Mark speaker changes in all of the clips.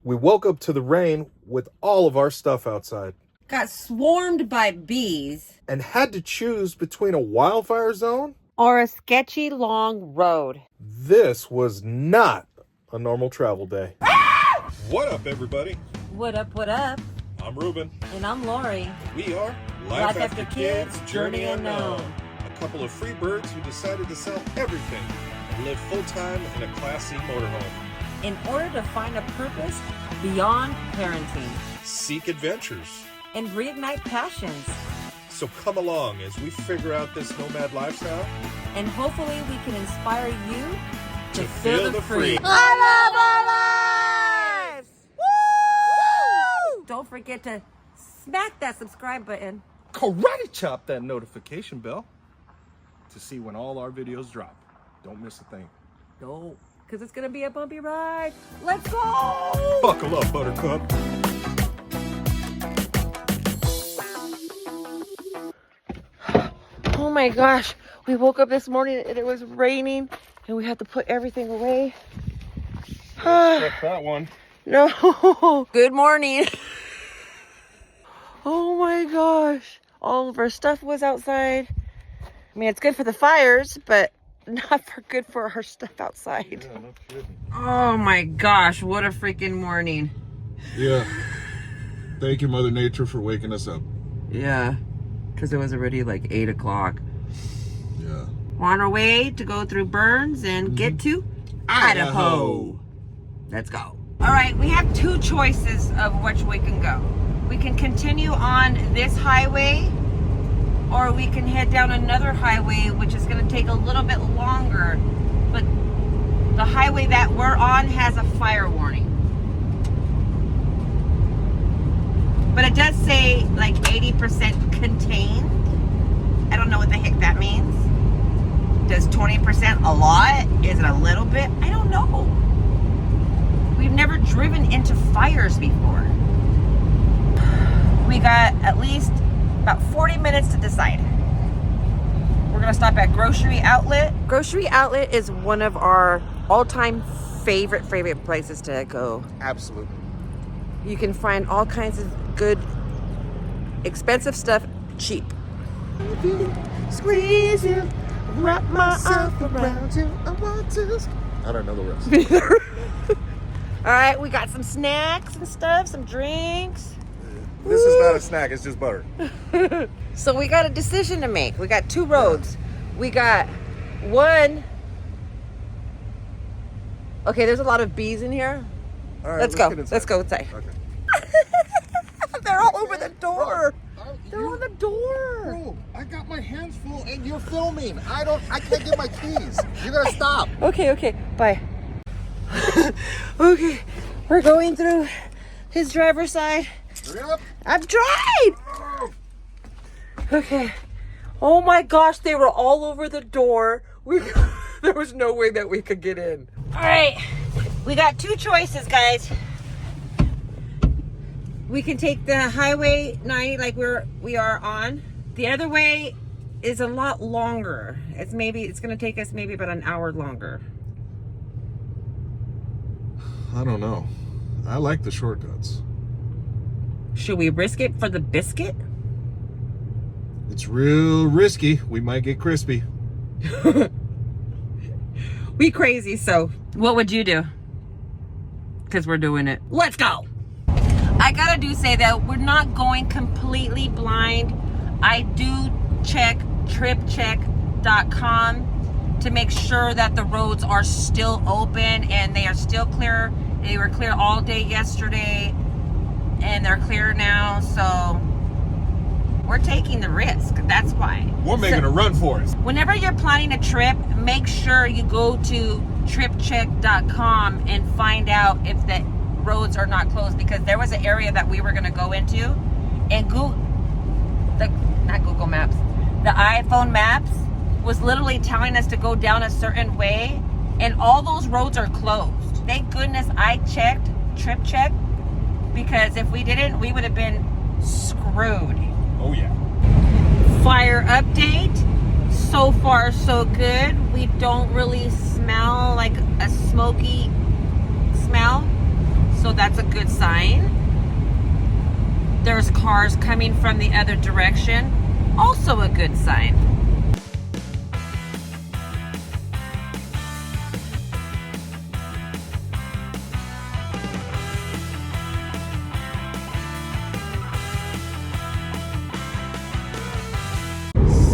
Speaker 1: We woke up to the rain with all of our stuff outside.
Speaker 2: Got swarmed by bees.
Speaker 1: And had to choose between a wildfire zone
Speaker 2: or a sketchy long road.
Speaker 1: This was not a normal travel day. What up, everybody?
Speaker 2: What up, what up?
Speaker 1: I'm Ruben.
Speaker 2: And I'm Lori.
Speaker 1: We are
Speaker 2: Life After Kids, Journey Unknown.
Speaker 1: A couple of free birds who decided to sell everything and live full-time in a Class C motorhome.
Speaker 2: In order to find a purpose beyond parenting.
Speaker 1: Seek adventures.
Speaker 2: And reignite passions.
Speaker 1: So come along as we figure out this nomad lifestyle.
Speaker 2: And hopefully we can inspire you
Speaker 1: to feel the free.
Speaker 2: I love our lives! Woo! Don't forget to smack that subscribe button.
Speaker 3: Karate chop that notification bell to see when all our videos drop. Don't miss a thing.
Speaker 2: Don't, because it's going to be a bumpy ride. Let's go!
Speaker 1: Buckle up, Buttercup.
Speaker 2: Oh my gosh, we woke up this morning and it was raining and we had to put everything away.
Speaker 1: Check that one.
Speaker 2: No. Good morning. Oh my gosh. All of our stuff was outside. I mean, it's good for the fires, but not good for our stuff outside.
Speaker 1: Yeah, no kidding.
Speaker 2: Oh my gosh, what a freaking morning.
Speaker 1: Yeah. Thank you, Mother Nature, for waking us up.
Speaker 2: Yeah, because it was already like 8 o'clock.
Speaker 1: Yeah.
Speaker 2: We're on our way to go through Burns and get to Idaho. Let's go. All right, we have two choices of which we can go. We can continue on this highway, or we can head down another highway, which is going to take a little bit longer. But the highway that we're on has a fire warning. But it does say like 80% contained. I don't know what the heck that means. Does 20% a lot? Is it a little bit? I don't know. We've never driven into fires before. We got at least about 40 minutes to decide. We're gonna stop at Grocery Outlet. Grocery Outlet is one of our all-time favorite places to go.
Speaker 3: Absolutely.
Speaker 2: You can find all kinds of good, expensive stuff cheap. Squeeze you, wrap myself around you. I want to.
Speaker 3: I don't know the rest.
Speaker 2: All right, we got some snacks and stuff, some drinks.
Speaker 3: This is not a snack, it's just butter.
Speaker 2: So we got a decision to make. We got two roads. We got one. Okay, there's a lot of bees in here.
Speaker 3: All right,
Speaker 2: let's go.
Speaker 3: get inside.
Speaker 2: Let's go inside.
Speaker 3: Okay.
Speaker 2: They're all over the door. They're on the door.
Speaker 3: Bro, I got my hands full and you're filming. I can't get my keys. You gotta stop.
Speaker 2: Okay, bye. Okay, we're going through his driver's side.
Speaker 3: Hurry up.
Speaker 2: I've tried. Okay. Oh my gosh, they were all over the door. There was no way that we could get in. All right, we got two choices, guys. We can take the Highway 90 like we are on. The other way is a lot longer. It's gonna take us maybe about an hour longer.
Speaker 1: I don't know. I like the shortcuts.
Speaker 2: Should we risk it for the biscuit?
Speaker 1: It's real risky. We might get crispy.
Speaker 2: We crazy, so what would you do? Because we're doing it. Let's go. I gotta say that we're not going completely blind. I do check tripcheck.com to make sure that the roads are still open and they are still clear. They were clear all day yesterday and they're clear now, so we're taking the risk. That's why.
Speaker 1: We're making a run for it.
Speaker 2: Whenever you're planning a trip, make sure you go to tripcheck.com and find out if the roads are not closed, because there was an area that we were going to go into and not Google Maps, the iPhone Maps was literally telling us to go down a certain way and all those roads are closed. Thank goodness I checked TripCheck, because if we didn't, we would have been screwed.
Speaker 1: Oh yeah.
Speaker 2: Fire update. So far so good. We don't really smell like a smoky smell. so that's a good sign. There's cars coming from the other direction, also a good sign.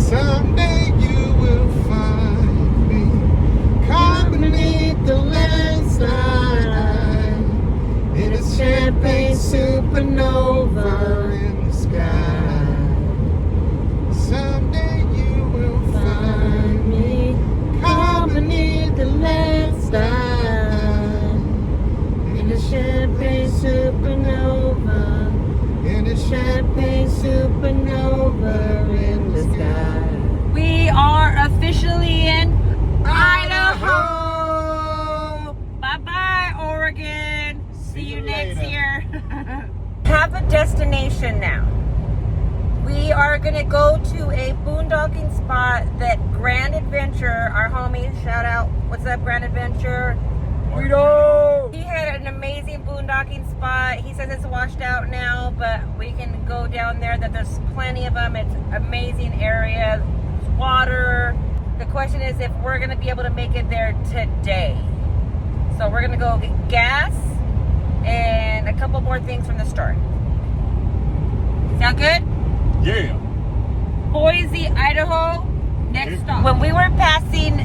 Speaker 3: Someday you will find me caught beneath the landslide in a champagne supernova in the sky. Someday you will find me caught beneath the landslide in a champagne supernova, in a champagne supernova in the sky.
Speaker 2: We are officially in Idaho. Bye-bye, Oregon. See you next year. Have a destination now. We are going to go to a boondocking spot that Grand Adventure, our homie, shout out, what's up, Grand Adventure? Guido! He had an amazing boondocking spot. He says it's washed out now, but we can go down there, that there's plenty of them. It's an amazing area. Water. The question is if we're going to be able to make it there today. So we're going to go get gas and a couple more things from the store. Sound good?
Speaker 3: Yeah.
Speaker 2: Boise, Idaho, next stop. When we were passing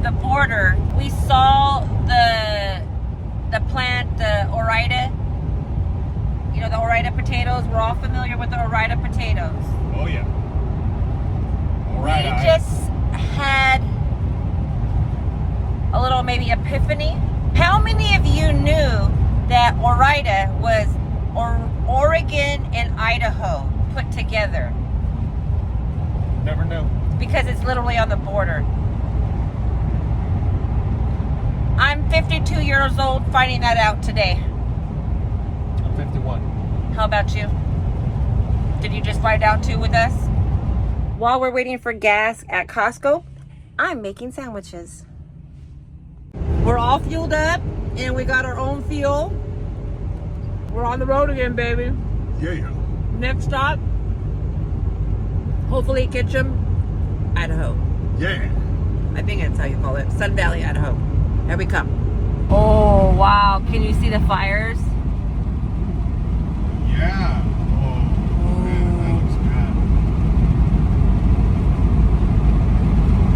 Speaker 2: the border, we saw the plant, the Orida. You know, the Orida potatoes. We're all familiar with the Orida potatoes.
Speaker 3: Oh yeah.
Speaker 2: We just had a little maybe epiphany. How many of you knew that Orida was Oregon and Idaho put together?
Speaker 3: Never knew.
Speaker 2: Because it's literally on the border. I'm 52 years old finding that out today.
Speaker 3: I'm 51.
Speaker 2: How about you? Did you just find out too with us? While we're waiting for gas at Costco, I'm making sandwiches. We're all fueled up and we got our own fuel. We're on the road again, baby.
Speaker 3: Yeah.
Speaker 2: Next stop, hopefully Ketchum, Idaho.
Speaker 3: Yeah.
Speaker 2: I think that's how you call it. Sun Valley, Idaho. Here we come. Oh, wow. Can you see the fires?
Speaker 3: Yeah. Oh, man, that looks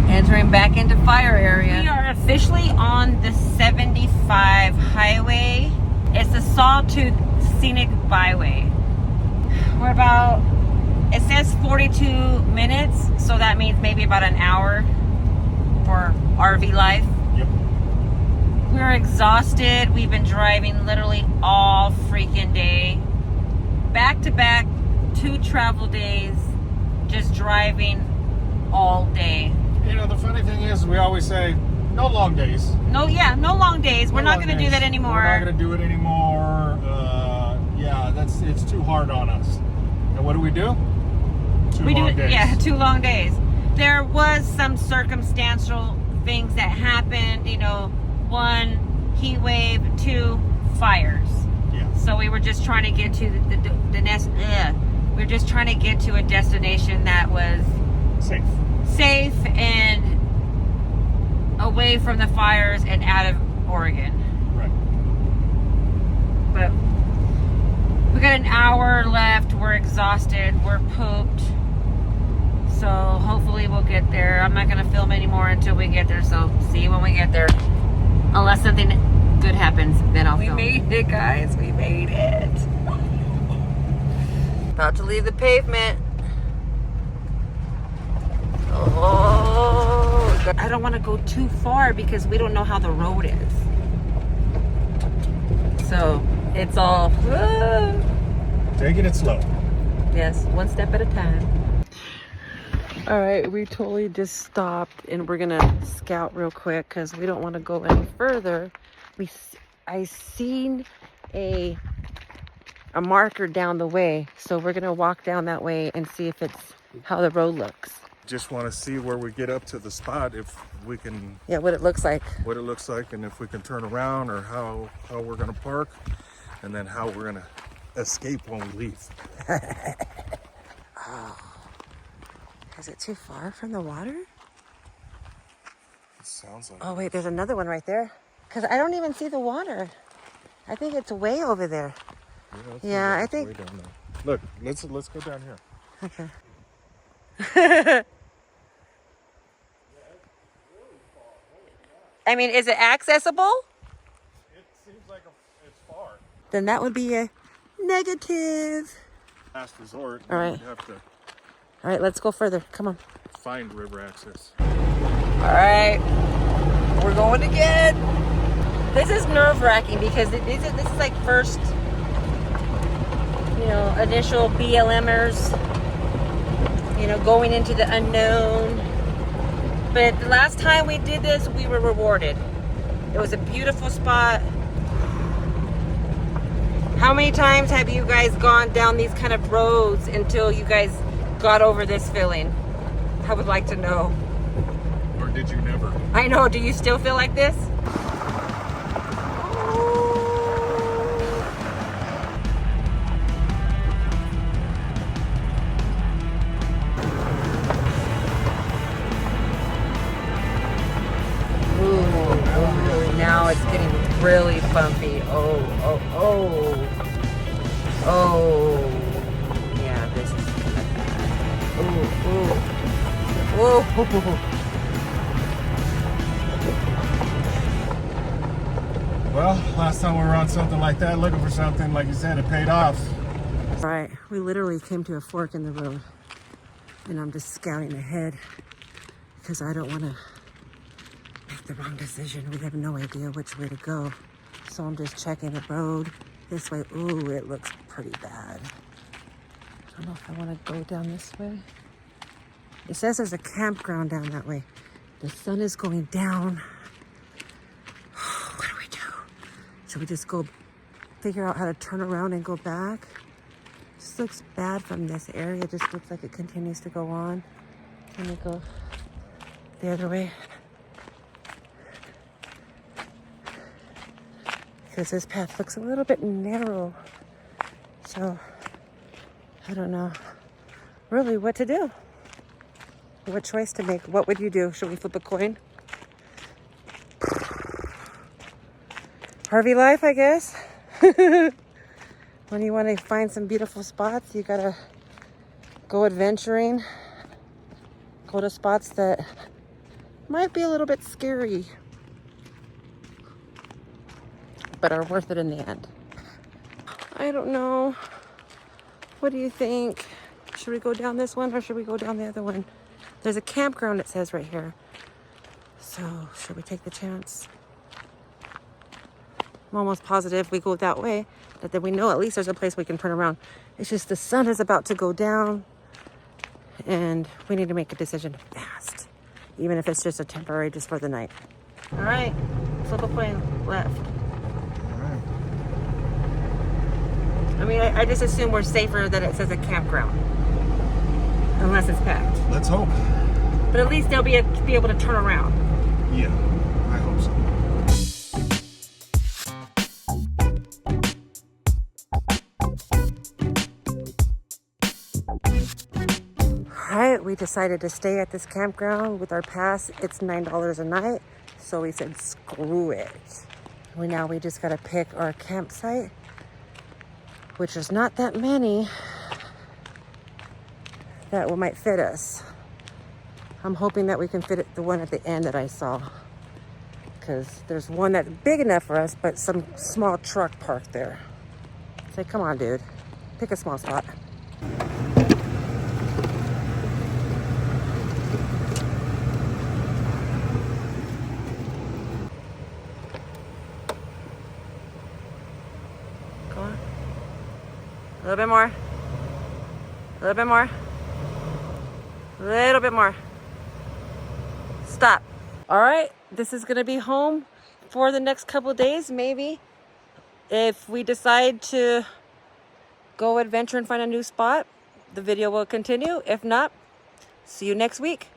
Speaker 3: bad.
Speaker 2: Entering back into fire area. We are officially on the 75 highway. It's the Sawtooth Scenic Byway. We're about, it says 42 minutes, so that means maybe about an hour for RV life.
Speaker 3: Yep.
Speaker 2: We're exhausted. We've been driving literally all freaking day. Back to back, 2 travel days, just driving all day.
Speaker 3: You know, the funny thing is, we always say, no long days.
Speaker 2: No long days. We're not going to do that anymore.
Speaker 3: We're not going to do it anymore. Yeah, it's too hard on us. And what do? 2 long days.
Speaker 2: Yeah, 2 long days. There was some circumstantial things that happened. You know, 1, heat wave, 2, fires.
Speaker 3: Yeah.
Speaker 2: So we were just trying to get to the nest. We were just trying to get to a destination that was safe and away from the fires and out of Oregon.
Speaker 3: Right.
Speaker 2: But we got an hour left. We're exhausted. We're pooped. So hopefully we'll get there. I'm not going to film anymore until we get there. So see you when we get there. Unless something good happens, then I'll film. We made it, guys. We made it. About to leave the pavement. Oh, I don't want to go too far because we don't know how the road is. So it's all
Speaker 3: taking it slow.
Speaker 2: Yes, one step at a time. All right, we totally just stopped and we're gonna scout real quick because we don't want to go any further. I seen a marker down the way, so we're gonna walk down that way and see if it's how the road looks.
Speaker 3: Just want to see where we get up to the spot, if we can.
Speaker 2: Yeah, what it looks like.
Speaker 3: What it looks like, and if we can turn around, or how we're gonna park.
Speaker 1: and then how we're gonna escape when we leave.
Speaker 2: Oh. Is it too far from the water?
Speaker 1: It sounds like.
Speaker 2: Oh wait, there's another one right there. Cause I don't even see the water. I think it's way over there. Yeah, I think.
Speaker 1: Way down there. Look, let's go down here.
Speaker 2: Okay. I mean, is it accessible?
Speaker 3: It seems like it's far.
Speaker 2: Then that would be a negative.
Speaker 1: Last resort.
Speaker 2: All right.
Speaker 1: We'd have to
Speaker 2: All right, let's go further. Come on.
Speaker 1: find river access.
Speaker 2: All right, we're going again. This is nerve-wracking because this is like first, initial BLMers, going into the unknown. But the last time we did this, we were rewarded. It was a beautiful spot. How many times have you guys gone down these kind of roads until you guys got over this feeling? I would like to know.
Speaker 1: Or did you never?
Speaker 2: I know, do you still feel like this? Ooh, now it's getting really bumpy. Oh. Yeah, this is kind of bad. Ooh.
Speaker 3: Well, last time we were on something like that, looking for something, like you said, it paid off.
Speaker 2: All right, we literally came to a fork in the road, and I'm just scouting ahead because I don't want to make the wrong decision. We have no idea which way to go. So I'm just checking the road this way. Ooh, it looks pretty bad. I don't know if I want to go down this way. It says there's a campground down that way. The sun is going down. What do we do? Should we just go figure out how to turn around and go back? This looks bad from this area. It just looks like it continues to go on. Let me go the other way. Because this path looks a little bit narrow. So, I don't know really what to do. What choice to make. What would you do? Should we flip a coin? Harvey life, I guess. When you want to find some beautiful spots, you gotta go adventuring. Go to spots that might be a little bit scary, but are worth it in the end. I don't know. What do you think? Should we go down this one or should we go down the other one? There's a campground, it says right here. So, should we take the chance? I'm almost positive we go that way, that then we know at least there's a place we can turn around. It's just the sun is about to go down and we need to make a decision fast. Even if it's just a temporary, just for the night. All right, flip a coin left. I mean, I just assume we're safer that it says a campground. Unless it's packed.
Speaker 1: Let's hope.
Speaker 2: But at least they'll be able to turn around.
Speaker 1: Yeah, I hope so.
Speaker 2: Alright, we decided to stay at this campground with our pass. It's $9 a night. So we said, screw it. We just gotta pick our campsite, which is not that many that might fit us. I'm hoping that we can fit the one at the end that I saw, because there's one that's big enough for us, but some small truck parked there. Say, come on, dude, pick a small spot. Go on. A little bit more. A little bit more. A little bit more. Stop. All right, this is gonna be home for the next couple of days, maybe. If we decide to go adventure and find a new spot, the video will continue. If not, see you next week.